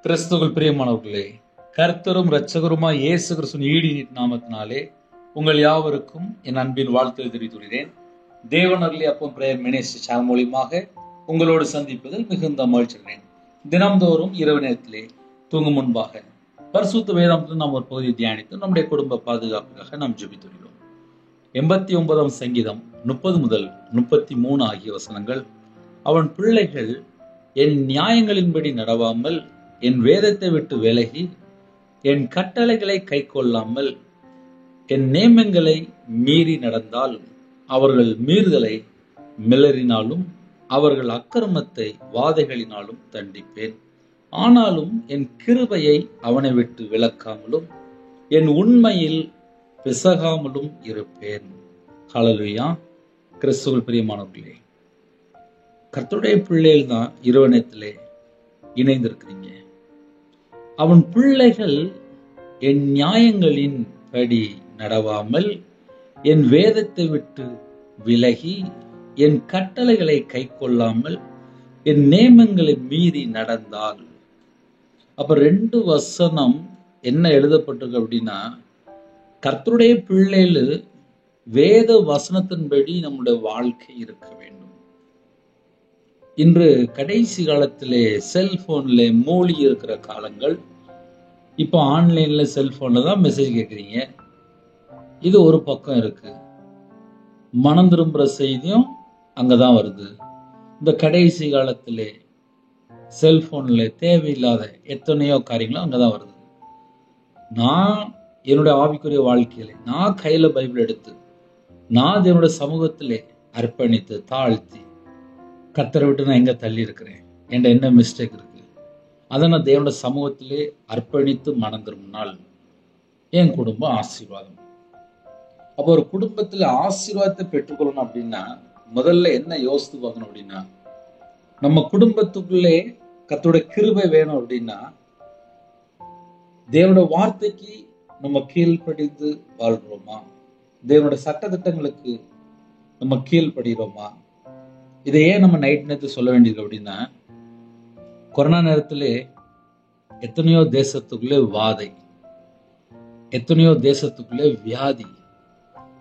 கிறிஸ்துவுக்குள் பிரியமானவர்களே, கர்த்தரும் இரட்சகருமாய் இயேசு கிறிஸ்துவின் ஈடு நாமத்தினாலே உங்கள் யாவருக்கும் என் அன்பின் வாழ்த்துக்களை தெரிவித்துள்ளேன். தேவன் அருளி அப்பம் பிரேயர் மினிஸ்ட்ரி சேனல் மூலியமாக உங்களோடு சந்திப்பதில் மிகுந்த மகிழ்ச்சிகிறேன். தினம்தோறும் இரவு நேரத்திலே தூங்கும் முன்பாக பரிசுத்த வேதாந்தத்தில் நாம் ஒரு பகுதியை தியானித்து நம்முடைய குடும்ப பாதுகாப்புக்காக நாம் ஜெபித்துள்ளோம். 89ஆம் சங்கீதம் 30 முதல் 33 ஆகிய வசனங்கள். அவன் பிள்ளைகள் என் நியாயங்களின்படி நடவாமல் என் வேதத்தை விட்டு விலகி என் கட்டளைகளை கை கொள்ளாமல் என் நேமங்களை மீறி நடந்தால் அவர்கள் மீறுதலை மிளறினாலும் அவர்கள் அக்கிரமத்தை வாதைகளினாலும் தண்டிப்பேன். ஆனாலும் என் கிருபையை அவனை விட்டு விலக்காமலும் என் உண்மையில் பிசகாமலும் இருப்பேன். ஹல்லேலூயா. கிறிஸ்துவுக்குள் பிரியமானவர்களே, கர்த்தருடைய பிள்ளைகள் தான் இரவனத்திலே இணைந்திருக்கிறீங்க. அவன் பிள்ளைகள் என் நியாயங்களின் படி நடவாமல் என் வேதத்தை விட்டு விலகி என் கட்டளைகளை கை கொள்ளாமல் என் நேமங்களை மீறி நடந்தால். அப்ப 2 வசனம் என்ன எழுதப்பட்டிருக்கு அப்படின்னா, கர்த்தருடைய பிள்ளைகள் வேத வசனத்தின்படி நம்முடைய வாழ்க்கை இருக்க வேண்டும். இன்று கடைசி காலத்திலே செல்போன்ல மூழ்கி இருக்கிற காலங்கள். இப்போ ஆன்லைன்ல செல்போன்ல தான் மெசேஜ் கேட்குறீங்க. இது ஒரு பக்கம் இருக்கு. மனம் திரும்புற செய்தியும் அங்கதான் வருது. இந்த கடைசி காலத்திலே செல்போன்ல தேவையில்லாத எத்தனையோ காரியங்களும் அங்கதான் வருது. நான் என்னுடைய ஆவிக்குரிய வாழ்க்கையில நான் கையில பைபிள் எடுத்து நான் என்னுடைய சமூகத்திலே அர்ப்பணித்து தாழ்த்தி கர்த்தரை விட்டு நான் எங்க தள்ளி இருக்கிறேன், என்கிட்ட என்ன மிஸ்டேக் இருக்கு, அதை நான் தேவனுடைய சமூகத்திலே அர்ப்பணித்து மனம் திரும்பினால் என் குடும்பம் ஆசீர்வாதம். அப்போ ஒரு குடும்பத்துல ஆசீர்வாதத்தை பெற்றுக்கொள்ளணும் அப்படின்னா முதல்ல என்ன யோசித்து பார்க்கணும் அப்படின்னா, நம்ம குடும்பத்துக்குள்ளே கர்த்தருடைய கிருபை வேணும் அப்படின்னா தேவனுடைய வார்த்தைக்கு நம்ம கீழ்ப்படிந்து வாழ்றோமா, தேவனுடைய சட்டதிட்டங்களுக்கு நம்ம கீழ்ப்படுகிறோமா. இதை ஏன் நம்ம நைட் நேரத்தில் சொல்ல வேண்டியது அப்படின்னா, கொரோனா நேரத்திலே எத்தனையோ தேசத்துக்குள்ளே வாதை, எத்தனையோ தேசத்துக்குள்ளே வியாதி,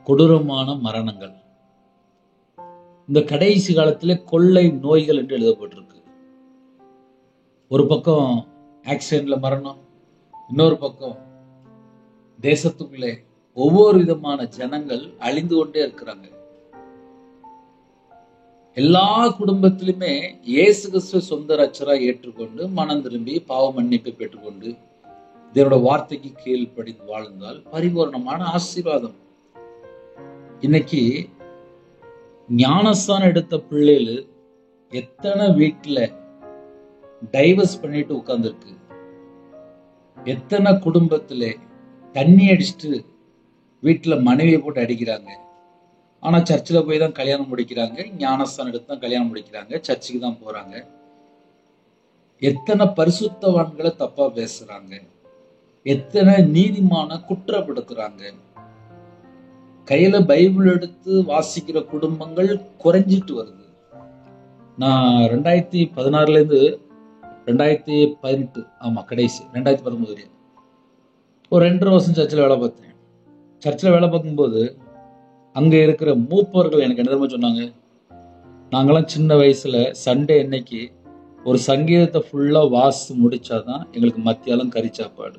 கொடூரமான மரணங்கள், இந்த கடைசி காலத்திலே கொள்ளை நோய்கள் என்று எழுதப்பட்டிருக்கு. ஒரு பக்கம் ஆக்சிடென்ட்ல மரணம், இன்னொரு பக்கம் தேசத்துக்குள்ளே ஒவ்வொரு விதமான ஜனங்கள் அழிந்து கொண்டே இருக்கிறாங்க. எல்லா குடும்பத்திலுமே இயேசு கிறிஸ்துவை சொந்த ரட்சரா ஏற்றுக்கொண்டு மனம் திரும்பி பாவ மன்னிப்பை பெற்றுக்கொண்டு தேவனோட வார்த்தைக்கு கீழ்ப்படிந்து வாழ்ந்தால் பரிபூர்ணமான ஆசீர்வாதம். இன்னைக்கு ஞானஸ்தானம் எடுத்த பிள்ளைகள் எத்தனை வீட்டுல டைவர்ஸ் பண்ணிட்டு உட்கார்ந்துருக்கு, எத்தனை குடும்பத்திலே தண்ணி அடிச்சுட்டு வீட்டுல மனைவியை போட்டு அடிக்கிறாங்க. ஆனா சர்ச்சில் போய் தான் கல்யாணம் முடிக்கிறாங்க, ஞானஸ்தானம் எடுத்து தான் கல்யாணம் முடிக்கிறாங்க, சர்ச்சுக்கு தான் போறாங்க. எத்தனை பரிசுத்தவான்களை தப்பா பேசுறாங்க, எத்தனை நீதிமான குற்றப்படுத்துறாங்க. கையில பைபிள் எடுத்து வாசிக்கிற குடும்பங்கள் குறைஞ்சிட்டு வருது. நான் 2016 இருந்து 2018 ஆமா கடைசி 2019 ஒரு 2.5 வருஷம் சர்ச்சில் வேலை பார்த்தேன். சர்ச்சில் வேலை பார்க்கும்போது அங்க இருக்கிற மூப்பர்கள் எனக்கு என்ன தெரியுமா சொன்னாங்க, நாங்களாம் சின்ன வயசுல சண்டே அன்னைக்கு ஒரு சங்கீதத்தை ஃபுல்லா வாசித்து முடிச்சாதான் எங்களுக்கு மத்தியாலம் கறி சாப்பாடு.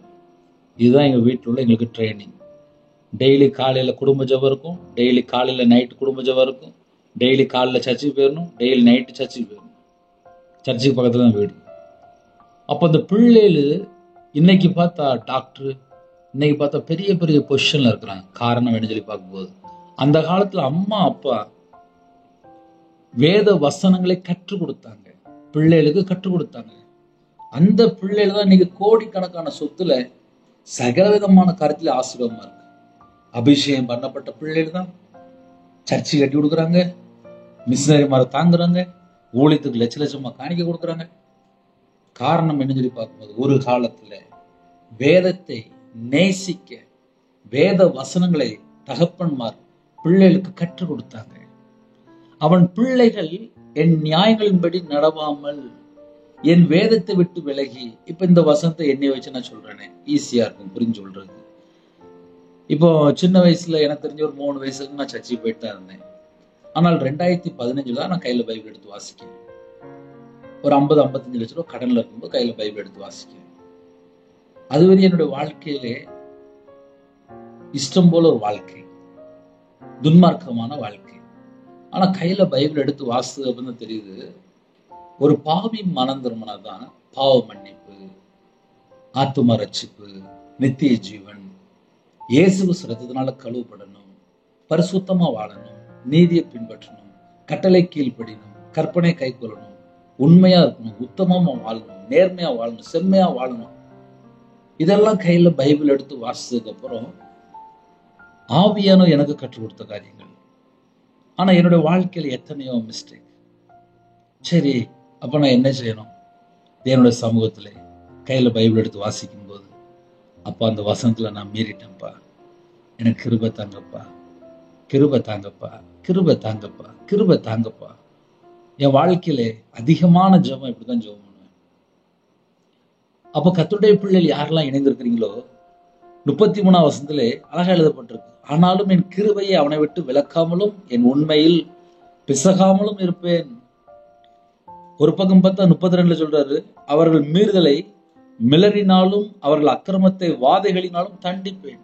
இதுதான் எங்க வீட்டில் உள்ள எங்களுக்கு ட்ரைனிங். டெய்லி காலையில குடும்ப ஜெபம் இருக்கும், டெய்லி காலையில நைட்டு குடும்ப ஜெபம் இருக்கும், டெய்லி காலையில சர்ச்சுக்கு போயிடணும், டெய்லி நைட்டு சர்ச்சுக்கு போயிடணும். சர்ச்சுக்கு பக்கத்துல தான் வீடு. அப்போ அந்த பிள்ளைகள் இன்னைக்கு பார்த்தா டாக்டர், இன்னைக்கு பார்த்தா பெரிய பெரிய பொசிஷன்ல இருக்கிறாங்க. காரணம் என்ன சொல்லி பார்க்கும்போது, அந்த காலத்துல அம்மா அப்பா வேத வசனங்களை கற்றுக் கொடுத்தாங்க, பிள்ளைகளுக்கு கற்றுக் கொடுத்தாங்க. அந்த பிள்ளைகள் தான் இன்னைக்கு கோடிக்கணக்கான சொத்துல சகல விதமான கருத்துல ஆசீர்வாதமா இருக்கு. அபிஷேகம் பண்ணப்பட்ட பிள்ளைகள் தான் சர்ச்சை கட்டி கொடுக்குறாங்க, மிஷினரி மாதிரி தாங்குறாங்க, ஊழியத்துக்கு லட்ச லட்சமா காணிக்க கொடுக்குறாங்க. காரணம் என்ன சொல்லி பார்க்கும்போது, ஒரு காலத்துல வேதத்தை நேசிக்க வேத வசனங்களை தகப்பன்மார் பிள்ளைகளுக்கு கற்றுக் கொடுத்தாங்க. அவன் பிள்ளைகள் என் நியாயங்களின்படி நடவாமல் என் வேதத்தை விட்டு விலகி, இப்ப இந்த வசனத்தை என்னை வச்சு நான் சொல்றேனே, ஈஸியா இருக்கும் புரிஞ்சு சொல்றது. இப்போ சின்ன வயசுல எனக்கு தெரிஞ்ச ஒரு 3 வயசுக்கு நான் சர்ச்சைக்கு போயிட்டு தான் இருந்தேன். ஆனால் 2015 தான் நான் கையில பைபிள் எடுத்து வாசிக்கிறேன். ஒரு 50-55 லட்சம் ரூபாய் கடன்ல இருக்கும்போது கையில பைபிள் எடுத்து வாசிக்கிறேன். அதுவரை என்னுடைய வாழ்க்கையிலே இஷ்டம் போல ஒரு வாழ்க்கை, துன்மார்க்கமான வாழ்க்கை. ஆனா கையில பைபிள் எடுத்து வாசித்தது அப்படின்னு தெரியுது, ஒரு பாவி மனம் திரும்பினாதான் பாவ மன்னிப்பு, ஆத்தும ரட்சிப்பு, நித்திய ஜீவன், இயேசு ரத்தத்தினால கழுவப்படணும், பரிசுத்தமா வாழணும், நீதியை பின்பற்றணும், கட்டளை கீழ்ப்படியணும், கற்பனை கை கொள்ளணும், உண்மையா இருக்கணும், உத்தமமா வாழணும், நேர்மையா வாழணும், செம்மையா வாழணும். இதெல்லாம் கையில பைபிள் எடுத்து வாசிச்சதுக்கு அப்புறம் ஆவியானவர் எனக்கு கற்றுக் கொடுத்த காரியங்கள். ஆனா என்னுடைய வாழ்க்கையில எத்தனையோ மிஸ்டேக். சரி, அப்ப நான் என்ன செய்யணும்? என்னுடைய சமூகத்துல கையில பைபிள் எடுத்து வாசிக்கும் போது, அப்பா அந்த வசனத்துல நான் மீறிட்டேன்ப்பா, எனக்கு கிருபை தாங்கப்பா, கிருபை தாங்கப்பா, கிருபை தாங்கப்பா, கிருபை தாங்கப்பா. என் வாழ்க்கையில அதிகமான ஜெபம் இப்படிதான் ஜெபம் பண்ணுவேன். அப்ப கர்த்தருடைய பிள்ளைகள் யாரெல்லாம் இணைந்திருக்கிறீங்களோ, 33ஆம் வசனத்திலே அழகா எழுதப்பட்டிருக்கு, ஆனாலும் என் கிருபையை அவனை விட்டு விலக்காமலும் என் உண்மையில் பிசகாமலும் இருப்பேன். ஒரு பக்கம் பார்த்தா 32 சொல்றாரு, அவர்கள் மீறுதலை மிளறினாலும் அவர்கள் அக்கிரமத்தை வாதைகளினாலும் தண்டிப்பேன்.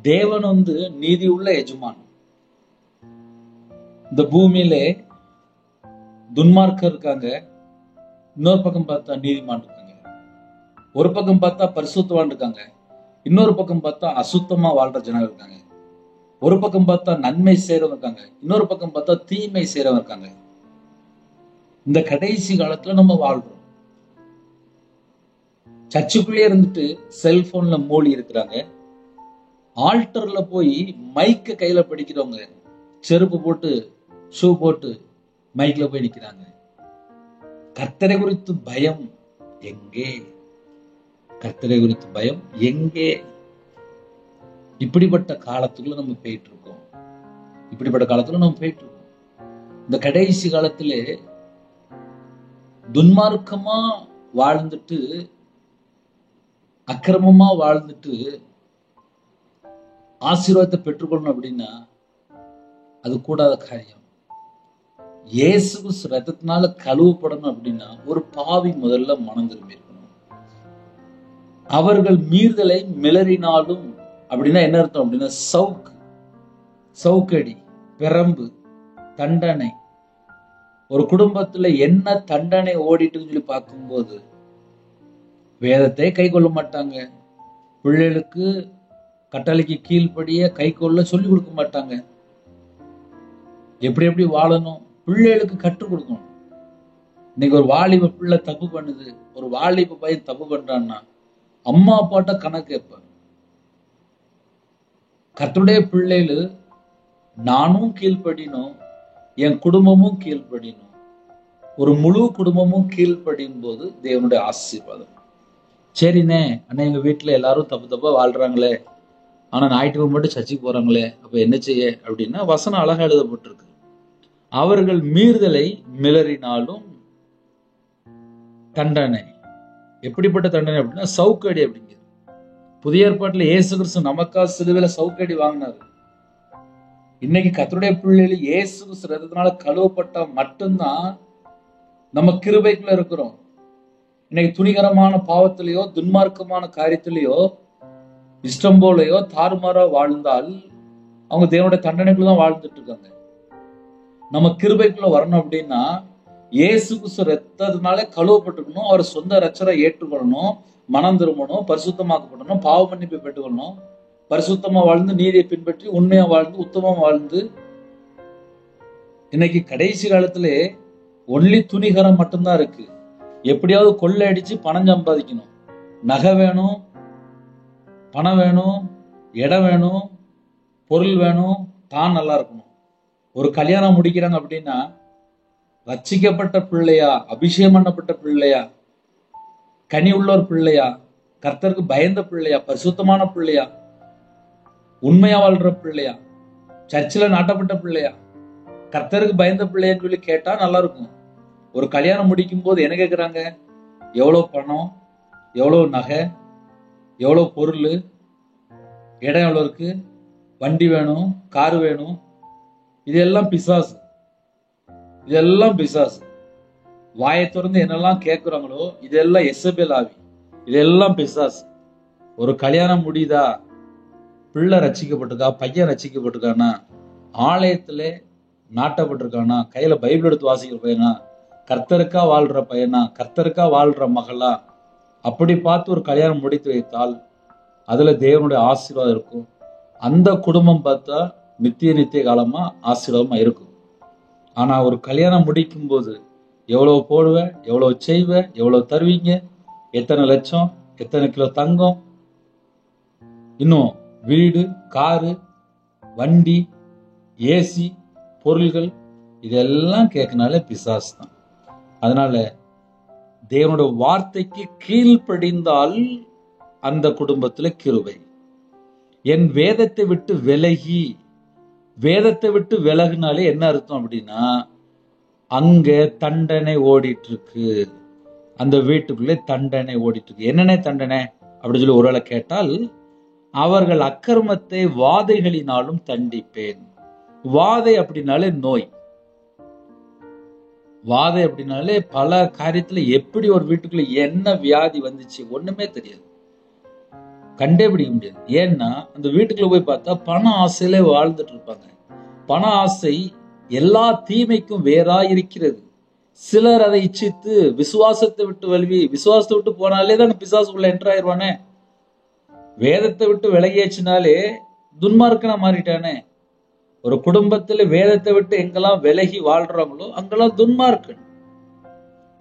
தேவன் நீதி உள்ள எஜமான். இந்த பூமியிலே துன்மார்க்கர் இருக்காங்க, இன்னொரு பக்கம் பார்த்தா நீதிமான் இருக்காங்க. ஒரு பக்கம் பார்த்தா பரிசுத்தவான் இருக்காங்க, இன்னொரு பக்கம் பார்த்தா அசுத்தமா வாழ்ற ஜனங்க இருக்காங்க. ஒரு பக்கம் பார்த்தா நன்மை செய்யறவங்க இருக்காங்க, இன்னொரு பக்கம் பார்த்தா தீமை செய்யறவங்க இருக்காங்க. இந்த கடைசி காலத்துல நம்ம வாழ்றோம். சர்ச்சுக்குள்ளே இருந்துட்டு செல்போன்ல மூழ்கி இருக்கிறாங்க. ஆல்டர்ல போய் மைக்க கையில பிடிக்கிறவங்க செருப்பு போட்டு ஷூ போட்டு மைக்ல போய் நிக்கிறாங்க. கர்த்தரை குறித்து பயம் எங்கே? கர்த்தரை குறித்து பயம் எங்கே? இப்படிப்பட்ட காலத்துக்குள்ள நம்ம போயிட்டு இருக்கோம். இந்த கடைசி காலத்திலே துன்மார்க்கமா வாழ்ந்துட்டு, அக்கிரமமா வாழ்ந்துட்டு ஆசீர்வாதத்தை பெற்றுக்கொள்ளணும் அப்படின்னா அது கூடாத காரியம். இயேசு ரத்தத்தினால கழுவப்படணும் அப்படின்னா ஒரு பாவி முதல்ல மனம் திரும்பி இருக்கணும். அவர்கள் மீறுதலை மிளறினாலும் அப்படின்னா என்ன அர்த்தம் அப்படின்னா சவுக்கடி, பெரம்பு, தண்டனை. ஒரு குடும்பத்துல என்ன தண்டனை ஓடிட்டுன்னு சொல்லி பார்க்கும்போது, வேதத்தை கை கொள்ள மாட்டாங்க, பிள்ளைகளுக்கு கட்டளைக்கு கீழ்ப்படிய கை கொள்ள சொல்லி கொடுக்க மாட்டாங்க, எப்படி எப்படி வாழணும் பிள்ளைகளுக்கு கற்றுக் கொடுக்கணும். இன்னைக்கு ஒரு வாலிப பிள்ளை தப்பு பண்ணுது, ஒரு வாலிப பையன் தப்பு பண்றான்னா அம்மா அப்பாட்ட கணக்கு கேட்பார். கர்த்தருடைய பிள்ளைகள் நானும் கீழ்ப்படினும், என் குடும்பமும் கீழ்ப்படினும், ஒரு முழு குடும்பமும் கீழ்ப்படியும் போது தேவனுடைய ஆசீர்வாதம். சரிண்ணே, அண்ணா எங்க வீட்டுல எல்லாரும் தப்பு தப்பா வாழ்றாங்களே, ஆனா ஞாயிற்றுக்கிழமை மட்டும் சர்ச்சைக்கு போறாங்களே, அப்ப என்ன செய்ய அப்படின்னா வசனம் அழகா எழுதப்பட்டிருக்கு. அவர்கள் மீறுதலை மிளறினாலும் தண்டனை. எப்படிப்பட்ட தண்டனை அப்படின்னா சவுக்கடி அப்படிங்கிறது. புதிய ஏற்பாட்டுல இயேசு கிறிஸ்து நமக்கா சிலுவையில சவுக்கடி வாங்கினாரு. இன்னைக்கு கர்த்தருடைய பிள்ளைகள் இயேசு கிறிஸ்து ரத்தத்தினால கழுவப்பட்டா மட்டும்தான் நம்ம கிருபைக்குள்ள இருக்கிறோம். இன்னைக்கு துணிகரமான பாவத்திலேயோ துன்மார்க்கமான காரியத்திலேயோ இஷ்டம் போலையோ தாறுமாறா வாழ்ந்தால் அவங்க தேவனுடைய தண்டனைக்குள்ள தான் வாழ்ந்துட்டு இருக்காங்க. நம்ம கிருபைக்குள்ள வரணும் அப்படின்னா இயேசு கிறிஸ்து ரத்தத்தினால கழுவப்பட்டுக்கணும், அவர் சொந்த ரட்சரை ஏற்றுக்கொள்ளணும், மனம் திரும்பணும், பரிசுத்தமாக்கப்படணும், பாவ மன்னிப்பை பெற்றுக்கொள்ளணும், பரிசுத்தமா வாழ்ந்து நீதியை பின்பற்றி உண்மையா வாழ்ந்து உத்தமமா வாழ்ந்து. இன்னைக்கு கடைசி காலத்திலே ஒன்லி துணிகரம் மட்டும்தான் இருக்கு. எப்படியாவது கொள்ளை அடிச்சு பணம் சம்பாதிக்கணும், நகை வேணும், பணம் வேணும், இடம் வேணும், பொருள் வேணும், தான் நல்லா இருக்கணும். ஒரு கல்யாணம் முடிக்கிறாங்க அப்படின்னா ரட்சிக்கப்பட்ட பிள்ளையா, அபிஷேகம் பண்ணப்பட்ட பிள்ளையா, கனி உள்ள ஒரு பிள்ளையா, கர்த்தருக்கு பயந்த பிள்ளையா, பரிசுத்தமான பிள்ளையா, உண்மையா வாழ்ற பிள்ளையா, சர்ச்சில் நாட்டப்பட்ட பிள்ளையா, கர்த்தருக்கு பயந்த பிள்ளையான்னு சொல்லி கேட்டா நல்லா இருக்கும். ஒரு கல்யாணம் முடிக்கும் போது என்ன கேட்குறாங்க? எவ்வளோ பணம், எவ்வளோ நகை, எவ்வளோ பொருள், இடம் எவ்வளோ இருக்கு, வண்டி வேணும், காரு வேணும். இதெல்லாம் பிசாசு, இதெல்லாம் பிசாசு. வாயை திறந்து என்னெல்லாம் கேட்குறாங்களோ இதெல்லாம் எசபேல் ஆவி, இதெல்லாம் பிசாசு. ஒரு கல்யாணம் முடியுதா, பிள்ளை ரட்சிக்கப்பட்டிருக்கா, பையன் ரட்சிக்கப்பட்டிருக்கானா, ஆலயத்துல நாட்டப்பட்டிருக்கானா, கையில பைபிள் எடுத்து வாசிக்கிற பையனா, கர்த்தருக்கா வாழ்ற பையனா, கர்த்தருக்கா வாழ்ற மகளா, அப்படி பார்த்து ஒரு கல்யாணம் முடித்து வைத்தால் அதுல தேவனுடைய ஆசீர்வாதம் இருக்கும். அந்த குடும்பம் பார்த்தா நித்திய காலமா ஆசீர்வாதமா இருக்கும். ஆனா ஒரு கல்யாணம் முடிக்கும் போது எவ்வளவு போடுவ, எவ்வளவு செய்வ, எவ்வளவு தருவீங்க, எத்தனை லட்சம், எத்தனை கிலோ தங்கம், இன்னும் வீடு, காரு, வண்டி, ஏசி, பொருள்கள், இதெல்லாம் கேட்கனாலே பிசாசு தான். அதனால தேவனோட வார்த்தைக்கு கீழ்ப்படிந்தால் அந்த குடும்பத்துல கிருபை. என் வேதத்தை விட்டு விலகி, வேதத்தை விட்டு விலகினாலே என்ன அர்த்தம் அப்படின்னா, அங்க தண்டனை ஓடிட்டு இருக்கு, அந்த வீட்டுக்குள்ளே தண்டனை ஓடிட்டு இருக்கு. என்னென்ன தண்டனை அப்படின்னு சொல்லி ஒருவேளை கேட்டால், அவர்கள் அக்கிரமத்தை வாதைகளினாலும் தண்டிப்பேன். வாதை அப்படின்னாலே நோய். வாதை அப்படின்னாலே பல காரியத்துல எப்படி ஒரு வீட்டுக்குள்ள என்ன வியாதி வந்துச்சு ஒண்ணுமே தெரியாது, கண்டேபிடிக்க முடியாது. ஏன்னா அந்த வீட்டுக்குள்ள போய் பார்த்தா பண ஆசையில வாழ்ந்துட்டு இருப்பாங்க. பண ஆசை எல்லா தீமைக்கும் வேறா இருக்கிறது. சிலர் அதை இச்சித்து விசுவாசத்தை விட்டு வல்வி, விசுவாசத்தை விட்டு போனாலே தான் பிசாசுக்குள்ள என்டர் ஆயிடுவானே. வேதத்தை விட்டு விலகியாச்சுனாலே துன்மார்க்கனா மாறிட்டானே. ஒரு குடும்பத்துல வேதத்தை விட்டு எங்கெல்லாம் விலகி வாழ்றாங்களோ அங்கெல்லாம் துன்மார்க்கன்.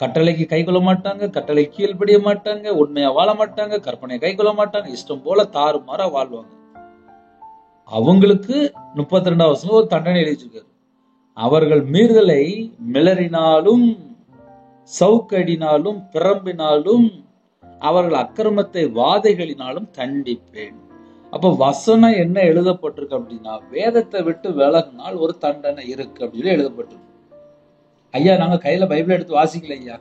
கட்டளைக்கு கை கொள்ள மாட்டாங்க, கட்டளை கீழ்படிய மாட்டாங்க, உண்மையா வாழ மாட்டாங்க, கற்பனையை கை கொள்ள மாட்டாங்க, இஷ்டம் போல தாறுமாறா வாழ்வாங்க. அவங்களுக்கு 32வது வசனம் ஒரு தண்டனை எழுதி வச்சிருக்காரு. அவர்கள் மீறுதலை மிளறினாலும் சவுக்கடினாலும் பிரம்பினாலும் அவர்கள் அக்கிரமத்தை வாதைகளினாலும் தண்டிப்பேன். அப்ப வசனம் என்ன எழுதப்பட்டிருக்கு அப்படின்னா, வேதத்தை விட்டு விலகினால் ஒரு தண்டனை இருக்கு அப்படின்னு எழுதப்பட்டிருக்கு. ஐயா, நாங்க கையில பைபிள் எடுத்து வாசிக்கல ஐயா,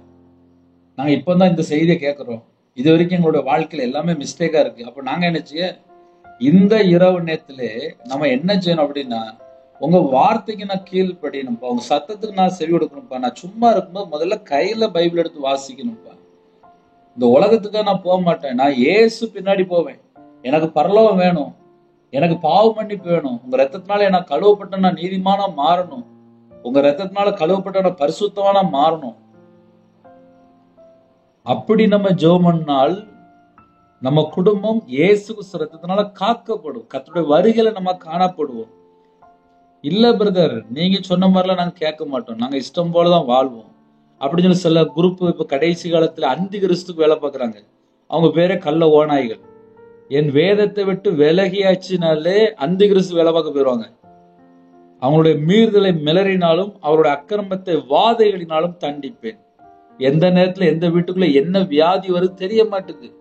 நாங்க இப்பதான் இந்த செய்தியை கேட்கிறோம், இது வரைக்கும் எங்களோட வாழ்க்கையில எல்லாமே மிஸ்டேக்கா இருக்கு. அப்ப நாங்க என்ன செய்ய, இந்த இரவு நேரத்துல நம்ம என்ன செய்யணும் அப்படின்னா, உங்க வார்த்தைக்கு நான் கீழ்படியணும்ப்பா, உங்க சத்தத்துக்கு நான் செவி கொடுக்கணும்ப்பா. நான் சும்மா இருக்கும்போது முதல்ல கையில பைபிள் எடுத்து வாசிக்கணும்ப்பா. இந்த உலகத்துக்காக நான் போக மாட்டேன், நான் இயேசு பின்னாடி போவேன். எனக்கு பரலோகம் வேணும், எனக்கு பாவ மன்னிப்பு வேணும். உங்க ரத்தத்தினால எனக்கு கழுவப்பட்ட நான் நீதிமானா மாறணும், உங்க ரத்தத்தினால கழுவப்பட்ட நான் பரிசுத்தமானா மாறணும். அப்படி நம்ம ஜெபம் பண்ணால் நம்ம குடும்பம் இயேசு கிறிஸ்து ரத்தத்தினால காக்கப்படும். கர்த்தருடைய வருகையில நம்ம காணப்படுவோம். இல்ல பிரதர், நீங்க சொன்ன மாதிரிலாம் நாங்க கேட்க மாட்டோம், நாங்க இஷ்டம் போலதான் வாழ்வோம் அப்படின்னு சொல்லி சில குரூப் இப்ப கடைசி காலத்துல அந்தி கிறிஸ்துக்கு வேலை பார்க்கறாங்க. அவங்க பேரே கள்ள ஓநாய்கள். என் வேதத்தை விட்டு விலகியாச்சுனாலே அந்தி கிறிஸ்து வேலை பார்க்க போயிருவாங்க. அவங்களுடைய மீறுதலை மிளறினாலும் அவருடைய அக்கிரமத்தை வாதைகளினாலும் தண்டிப்பேன். எந்த நேரத்துல எந்த வீட்டுக்குள்ள என்ன வியாதி வருது தெரிய மாட்டேங்குது.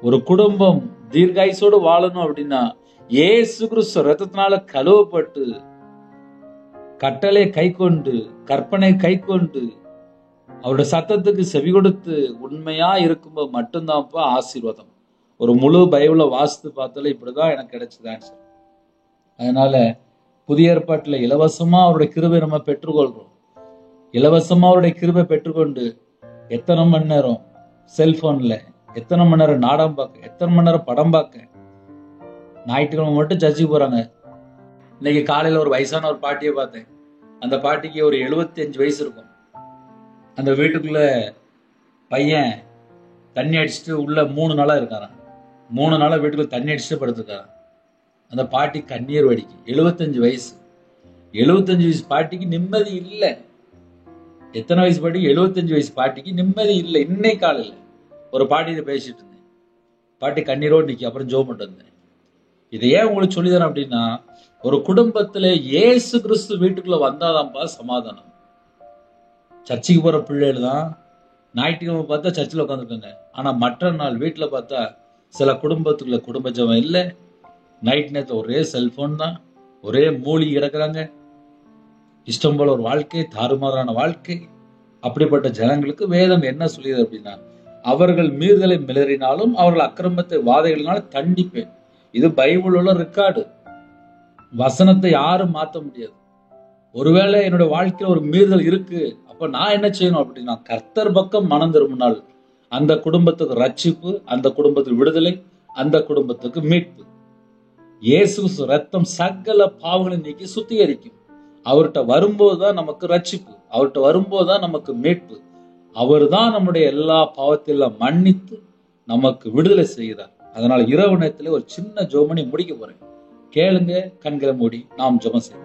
ஒரு குடும்பம் தீர்காயுசோடு வாழணும் அப்படின்னா இயேசு கிறிஸ்து ரத்தத்தினால கழுவப்பட்டு கட்டளை கை கொண்டு கற்பனை கை கொண்டு அவருடைய சத்தத்துக்கு செவி கொடுத்து உண்மையா இருக்கும்போது மட்டும்தான்ப்பா ஆசீர்வாதம். ஒரு முழு பைபிளை வாசித்து பார்த்தாலும் இப்படிதான் எனக்கு கிடைச்சது ஆன்சர். அதனால புதிய ஏற்பாட்டுல இலவசமா அவருடைய கிருபை நம்ம பெற்றுக்கொள்றோம். இலவசமா அவருடைய கிருபை பெற்றுக்கொண்டு எத்தனை மணி நேரம் செல்போன்ல, எத்தனை மணி நேரம் நாடகம் பார்க்க, எத்தனை மணி நேரம் படம் பார்க்க. ஞாயிற்றுக்கிழமை மட்டும் சர்ச்சுக்கு போறாங்க. இன்னைக்கு காலையில ஒரு வயசான ஒரு பாட்டியை பார்த்தேன். அந்த பாட்டிக்கு ஒரு 75 வயசு இருக்கும். அந்த வீட்டுக்குள்ள பையன் தண்ணி அடிச்சுட்டு உள்ள 3 நாளா இருக்காரான். 3 நாளா வீட்டுக்குள்ள தண்ணி அடிச்சுட்டு படுத்துருக்காரான். அந்த பாட்டி கண்ணீர் வடிக்கு. 75 வயசு. 75 வயசு பாட்டிக்கு நிம்மதி இல்லை. எத்தனை வயசு பாட்டிக்கு? 75 வயசு பாட்டிக்கு நிம்மதி இல்லை. இன்னைக்கு காலையில ஒரு பாட்டியில பேசிட்டு இருந்தேன். பாட்டி கண்ணீரோடு நிக்கி. அப்புறம் ஜெபம் பண்ணிட்டு வந்தேன். இதை ஏன் உங்களுக்கு சொல்லிதரேன் அப்படின்னா, ஒரு குடும்பத்துல இயேசு கிறிஸ்து வீட்டுக்குள்ள வந்தாதான்ப்பா சமாதானம். சர்ச்சுக்கு போற பிள்ளைகள் தான் ஞாயிற்றுக்கிழமை பார்த்தா சர்ச்சில் உட்காந்துருக்காங்க. ஆனா மற்ற நாள் வீட்டுல பார்த்தா சில குடும்பத்துக்குள்ள குடும்ப ஜெபம் இல்லை. நைட் நேரத்துல ஒரே செல்போன் தான், ஒரே மூழ்கி கிடக்குறாங்க. இஷ்டம் போல ஒரு வாழ்க்கை, தாறுமாறான வாழ்க்கை. அப்படிப்பட்ட ஜனங்களுக்கு வேதம் என்ன சொல்லியது அப்படின்னா, அவர்கள் மீறுதலை மிளறினாலும் அவர்கள் அக்கிரமத்தை வாதைகளினால தண்டிப்பேன். இது பைபிள் உள்ள ரெக்கார்டு. வசனத்தை யாரும் மாற்ற முடியாது. ஒருவேளை என்னோட வாழ்க்கையில ஒரு மீறுதல் இருக்கு, அப்ப நான் என்ன செய்யணும் அப்படின்னா, கர்த்தர் பக்கம் மனம் திரும்பினால் அந்த குடும்பத்துக்கு ரட்சிப்பு, அந்த குடும்பத்துக்கு விடுதலை, அந்த குடும்பத்துக்கு மீட்பு. இயேசு ரத்தம் சகல பாவங்களை நீக்கி சுத்திகரிக்கும். அவர்கிட்ட வரும்போதுதான் நமக்கு ரட்சிப்பு, அவர்கிட்ட வரும்போதுதான் நமக்கு மீட்பு. அவர் தான் நம்முடைய எல்லா பாவத்தையும் மன்னித்து நமக்கு விடுதலை செய்கிறார். அதனால இரவு நேரத்திலே ஒரு சின்ன ஜெபமணி முடிக்க போறேன். கேளுங்க, கண்களை மூடி நாம் ஜெபம் செய்வோம்.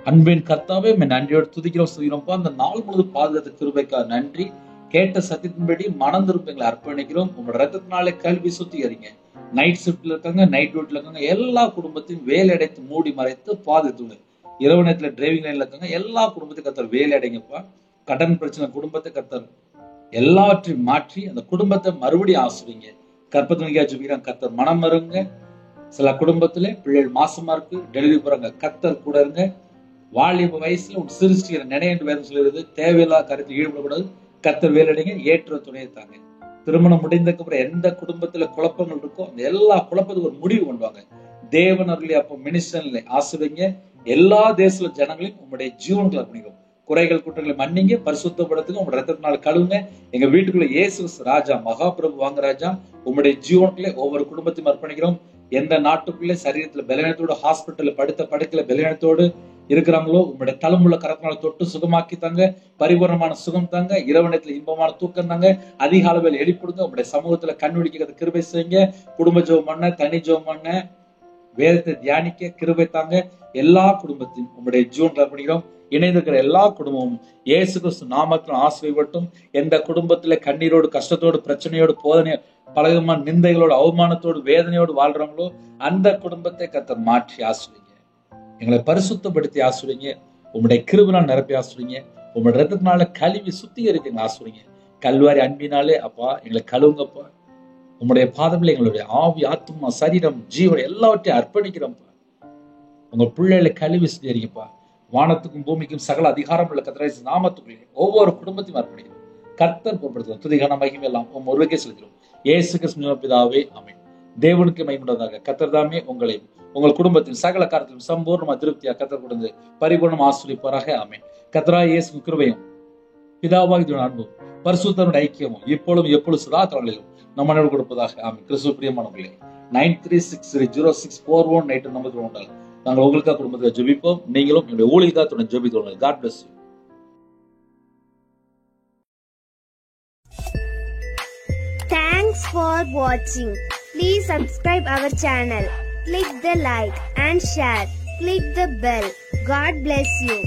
அன்பின் கர்த்தாவே, நன்றியோடு துதிக்கிறோம், சொல்கிறோம்ப்பா. அந்த நாள் முழுது பாதுகாத்த கிருபைக்காக நன்றி. கேட்ட சத்தியத்தின்படி மனம் திரும்ப எங்களை அர்ப்பணிக்கிறோம். உங்களோட ரத்தத்தினாலே கல்வி சுத்திகரிங்க. நைட் ஷிப்ட்ல இருக்காங்க, நைட் டியூட்டில இருக்காங்க, எல்லா குடும்பத்தையும் வேலை அடைத்து மூடி மறைத்து பாதுகாத்துங்க. இரவு நேரத்துல டிரைவிங் லைன்ல இருக்காங்க, எல்லா குடும்பத்தையும் கர்த்தர் வேலை அடைங்கப்பா. கடன் பிரச்சனை குடும்பத்தை கர்த்தர் எல்லாவற்றையும் மாற்றி அந்த குடும்பத்தை மறுபடியும் ஆசிரிங்க. கற்பத்தின் கர்த்தர் மனம் வருங்க. சில குடும்பத்துல பிள்ளைகள் மாசமா இருக்கு, டெலிவரி போறாங்க, கர்த்தர் கூட இருங்க. வாலிப வயசுல ஒரு சிறுஸ்ரீ நினைவு வேதம் சொல்லிடுது, தேவையில்லாத கருத்தில் ஈடுபடக்கூடாது. கர்த்தர் வேலையடைங்க, ஏற்ற துணையை தாங்க. திருமணம் முடிந்ததுக்கு அப்புறம் எந்த குடும்பத்துல குழப்பங்கள் இருக்கோ அந்த எல்லா குழப்பத்துக்கு ஒரு முடிவு கொண்டு வாங்க. தேவனர்களே அப்போ மினிஸ்டர்ல ஆசிரியங்க. எல்லா தேச ஜனங்களையும் உங்களுடைய ஜீவன்களை பண்ணிக்கும். குறைகள் குற்றங்களை மன்னிங்க, பரிசுத்தப்படுத்துங்க, உங்களுடைய ரத்தத்தினால கழுவுங்க. எங்க வீட்டுக்குள்ள இயேசு ராஜா மகாபிரபு வாங்க ராஜா, உங்களுடைய ஜீவன்களை ஒவ்வொரு குடும்பத்தையும் அர்ப்பணிக்கிறோம். எந்த நாட்டுக்குள்ளே சரீரத்துல பலவீனத்தோடு ஹாஸ்பிட்டல்ல படுத்த படுக்கல பலவீனத்தோடு இருக்கிறாங்களோ உங்களுடைய தலைமுள்ள கரத்தினால தொட்டு சுகமாக்கி தாங்க. பரிபூர்ணமான சுகம் தாங்க. இரவு நேரத்துல இன்பமான தூக்கம் தாங்க. அதிக அளவில் எழுப்பிடுங்க. உங்களுடைய சமூகத்துல கண்ணுடிக்கிறது கிருபை செய்யுங்க. குடும்ப ஜெபம் பண்ண, தனி ஜெபம் பண்ண, வேதத்தை தியானிக்க கிருபை தாங்க. எல்லா குடும்பத்தையும் உங்களுடைய ஜீவன்களை அர்ப்பணிக்கிறோம். இணைந்திருக்கிற எல்லா குடும்பமும் இயேசு கிறிஸ்து நாமத்தில் ஆசீர்வதிக்கப்பட்டும். எந்த குடும்பத்துல கண்ணீரோடு, கஷ்டத்தோடு, பிரச்சனையோடு, போதனை, பலவிதமான நிந்தைகளோடு, அவமானத்தோடு, வேதனையோடு வாழ்றாங்களோ அந்த குடும்பத்தை கர்த்தர் மாற்றி ஆசீர்வதிங்க. எங்களை பரிசுத்தப்படுத்தி ஆசீர்வதிங்க. உங்களுடைய கிருபையால் நிரப்பி ஆசீர்வதிங்க. உங்களுடைய ரத்தத்தினால கழுவி சுத்திகரித்து ஆசீர்வதிங்க. கல்வாரி அன்பினாலே அப்பா எங்களை கழுவுங்கப்பா. உங்களுடைய பாதங்களை எங்களுடைய ஆவி, ஆத்மா, சரீரம், ஜீவன் எல்லாவற்றையும் அர்ப்பணிக்கிறோம்ப்பா. உங்க பிள்ளைகளை கழுவி சுத்திகரிங்கப்பா. வானத்துக்கும் பூமிக்கும் சகல அதிகாரம் உள்ள கர்த்தர் நாமத்துக்குள்ளே ஒவ்வொரு குடும்பத்தையும் அர்ப்பணிக்கிறோம். கர்த்தர் பொறுப்படுத்தும் துதிகான மகிமை எல்லாம் ஒருவருக்கே செலுத்துகிறோம். இயேசு கிறிஸ்து பிதாவே, ஆமென். தேவனுக்கு மகிமையுண்டாவதாக. கர்த்தர் தாமே உங்களையும் உங்கள் குடும்பத்தின் சகல காரியத்திலும் சம்பூர்ணமா திருப்தியா கர்த்தர் கொடுத்து பரிபூர்ணம் ஆசீர்வதிப்பாராக. ஆமென். கர்த்தராகிய இயேசு கிருபையும் பிதாவாகிய அன்பும் பரிசுத்தருடைய ஐக்கியமும் இப்பொழுதும் எப்பொழுது சதா காலங்களிலும் நம்ம கொடுப்பதாக. ஆமென். கிறிஸ்துவ பிரியமானவர்களே, 93630641 நம்பர் உண்டால் நாங்கள் உங்களுக்காக குடும்பத்தை ஜெபிப்போம். நீங்களும் என்னுடைய ஊழியக்காக துணை ஜெபித்தோம். God bless you. Thanks for watching. Please subscribe our channel. Click the like and share. Click the bell. God bless you.